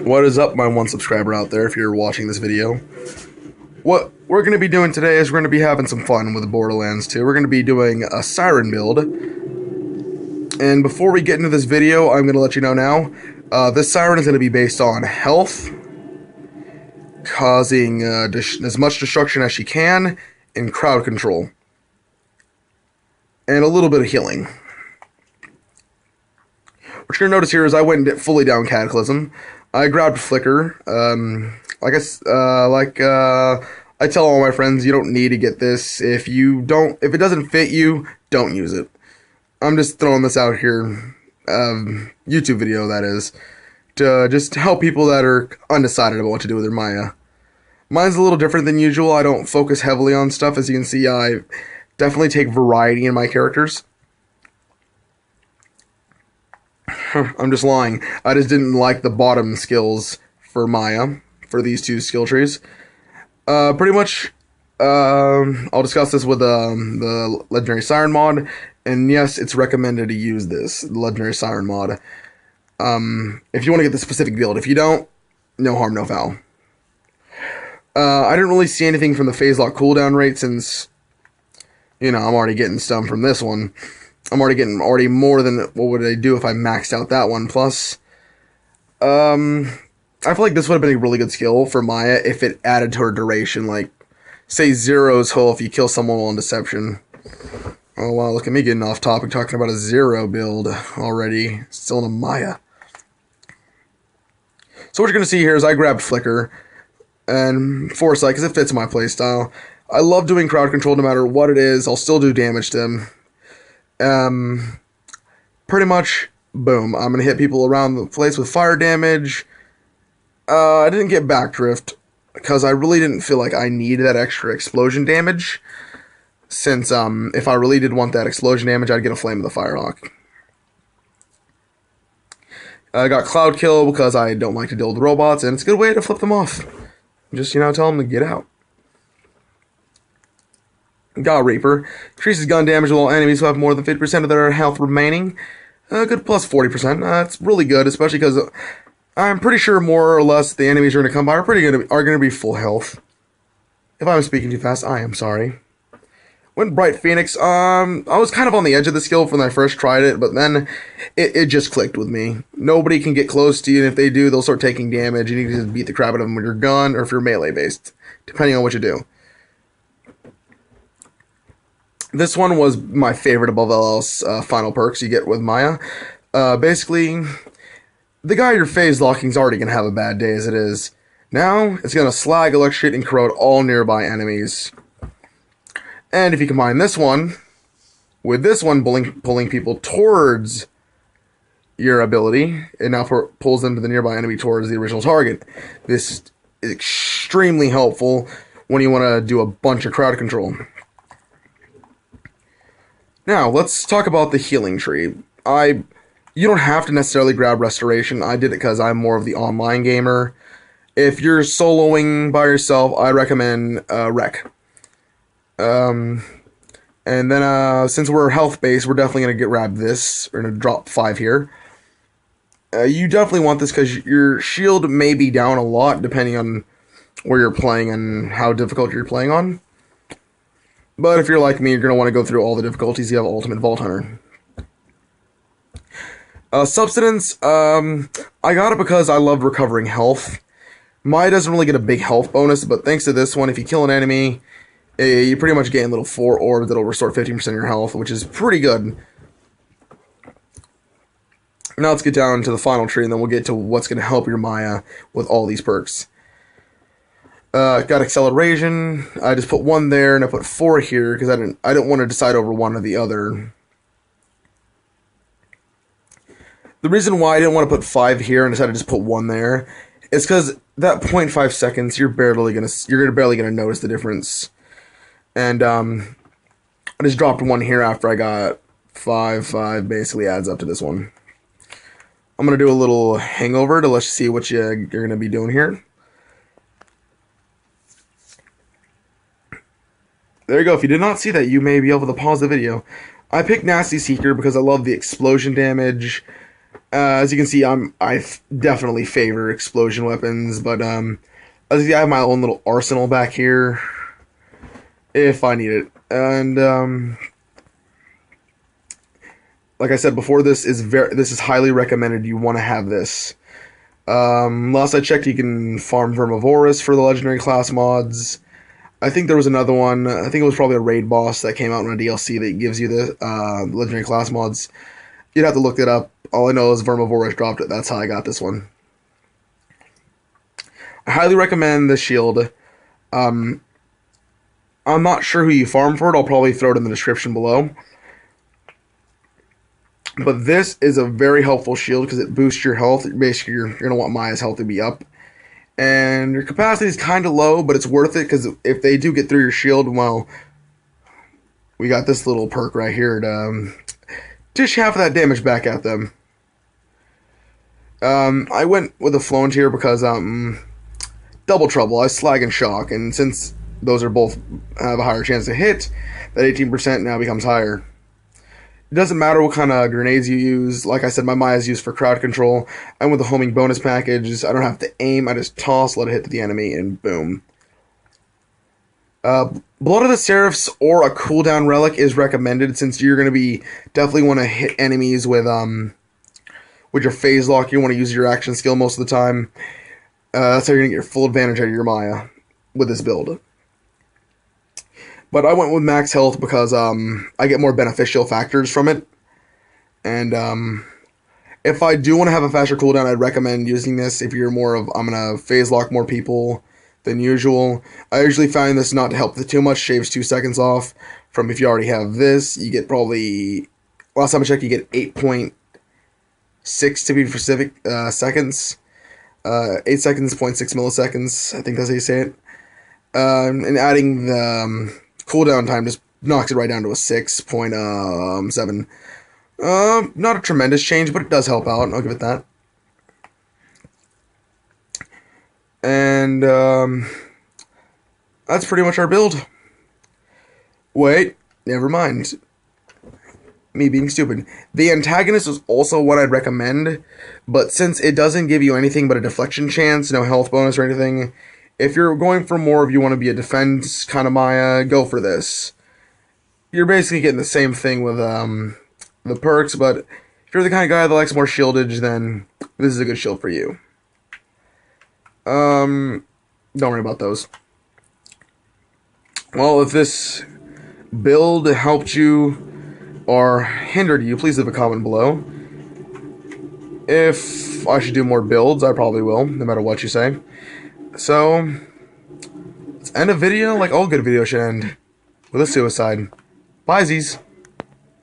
What is up, my one subscriber out there, if you're watching this video? What we're going to be doing today is we're going to be having some fun with Borderlands 2. We're going to be doing a siren build. And before we get into this video, I'm going to let you know now, this siren is going to be based on health, causing as much destruction as she can, and crowd control. And a little bit of healing. What you're going to notice here is I went fully down Cataclysm. I grabbed Flicker. I tell all my friends, you don't need to get this. If it doesn't fit you, don't use it. I'm just throwing this out here, YouTube video that is, to just help people that are undecided about what to do with their Maya. Mine's a little different than usual. I don't focus heavily on stuff. As you can see, I definitely take variety in my characters. I'm just lying. I just didn't like the bottom skills for Maya, for these two skill trees. Pretty much, I'll discuss this with the Legendary Siren mod, and yes, it's recommended to use this, the Legendary Siren mod, if you want to get the specific build. If you don't, no harm, no foul. I didn't really see anything from the phase lock cooldown rate since, I'm already getting some from this one. I'm already getting more than what would I do if I maxed out that one. Plus, I feel like this would have been a really good skill for Maya if it added to her duration. Like, say Zero's hull if you kill someone while in Deception. Oh wow, look at me getting off topic talking about a Zero build already. Still in a Maya. So what you're going to see here is I grabbed Flicker and Foresight because it fits my playstyle. I love doing crowd control no matter what it is. I'll still do damage to them. Pretty much, boom. I'm gonna hit people around the place with fire damage. I didn't get Backdrift because I really didn't feel like I needed that extra explosion damage. Since, if I really did want that explosion damage, I'd get a Flame of the Firehawk. I got Cloud Kill because I don't like to deal with robots, and it's a good way to flip them off. Just, tell them to get out. Got Reaper. Increases gun damage to all enemies who have more than 50% of their health remaining. Good plus 40%. That's really good, especially because I'm pretty sure more or less the enemies are going to come by are going to be full health. If I'm speaking too fast, I am sorry. Went Bright Phoenix. I was kind of on the edge of the skill when I first tried it, but then it just clicked with me. Nobody can get close to you, and if they do, they'll start taking damage, and you can just beat the crap out of them with your gun, or if you're melee-based, depending on what you do. This one was my favorite above all else final perks you get with Maya. Basically, the guy you're phase locking is already going to have a bad day as it is. Now, it's going to slag, electrocute, and corrode all nearby enemies. And if you combine this one with this one pulling people towards your ability, it now pulls them to the nearby enemy towards the original target. This is extremely helpful when you want to do a bunch of crowd control. Now, let's talk about the healing tree. You don't have to necessarily grab Restoration. I did it because I'm more of the online gamer. If you're soloing by yourself, I recommend Wreck. And then, since we're health-based, we're definitely going to grab this. We're going to drop 5 here. You definitely want this because your shield may be down a lot, depending on where you're playing and how difficult you're playing on. But if you're like me, you're going to want to go through all the difficulties. You have Ultimate Vault Hunter. Substance, I got it because I love recovering health. Maya doesn't really get a big health bonus, but thanks to this one, if you kill an enemy, you pretty much gain little 4 orbs that'll restore 15% of your health, which is pretty good. Now let's get down to the final tree, and then we'll get to what's going to help your Maya with all these perks. Got Acceleration. I just put 1 there, and I put 4 here because I didn't want to decide over one or the other. The reason why I didn't want to put 5 here and decided to just put 1 there is because that 0.5 seconds you're barely gonna notice the difference. And I just dropped 1 here after I got 5. 5 basically adds up to this one. I'm gonna do a little hangover to let you see what you're gonna be doing here. There you go. If you did not see that, you may be able to pause the video. I picked Nasty Seeker because I love the explosion damage. As you can see, definitely favor explosion weapons, but as you see, I have my own little arsenal back here if I need it. And like I said before, this is highly recommended. You want to have this. Last I checked, you can farm Vermivorous for the legendary class mods. I think there was another one. I think it was probably a raid boss that came out in a DLC that gives you the legendary class mods. You'd have to look it up. All I know is Vermivorous dropped it. That's how I got this one. I highly recommend this shield. I'm not sure who you farm for it. I'll probably throw it in the description below. But this is a very helpful shield because it boosts your health. Basically, you're going to want Maya's health to be up. And your capacity is kind of low, but it's worth it because if they do get through your shield, well, we got this little perk right here to dish half of that damage back at them. I went with a Flauntier because Double Trouble, I Slag and Shock, and since those are both have a higher chance to hit, that 18% now becomes higher. It doesn't matter what kind of grenades you use. Like I said, my Maya is used for crowd control. I'm with the homing bonus package. I don't have to aim. I just toss, let it hit the enemy, and boom. Blood of the Seraphs or a cooldown relic is recommended since you're going to be definitely want to hit enemies with your phase lock. You want to use your action skill most of the time. That's how you're going to get your full advantage out of your Maya with this build. But I went with max health because I get more beneficial factors from it. And if I do want to have a faster cooldown, I'd recommend using this if you're more of, I'm going to phase lock more people than usual. I usually find this not to help too much, shaves 2 seconds off from if you already have this. You get probably, last time I checked, you get 8.6 to be specific seconds. 8 seconds, 0.6 milliseconds, I think that's how you say it. And adding the cooldown time just knocks it right down to a 6.7. Not a tremendous change, but it does help out. I'll give it that. And that's pretty much our build. Wait, never mind. Me being stupid. The antagonist is also what I'd recommend, but since it doesn't give you anything but a deflection chance, no health bonus or anything, if you're going for more, if you want to be a defense kind of Maya, go for this. You're basically getting the same thing with the perks, but if you're the kind of guy that likes more shieldage, then this is a good shield for you. Don't worry about those. Well, if this build helped you or hindered you, please leave a comment below. If I should do more builds, I probably will, no matter what you say. So, let's end a video like all good videos should end, with a suicide. Bye, Z's.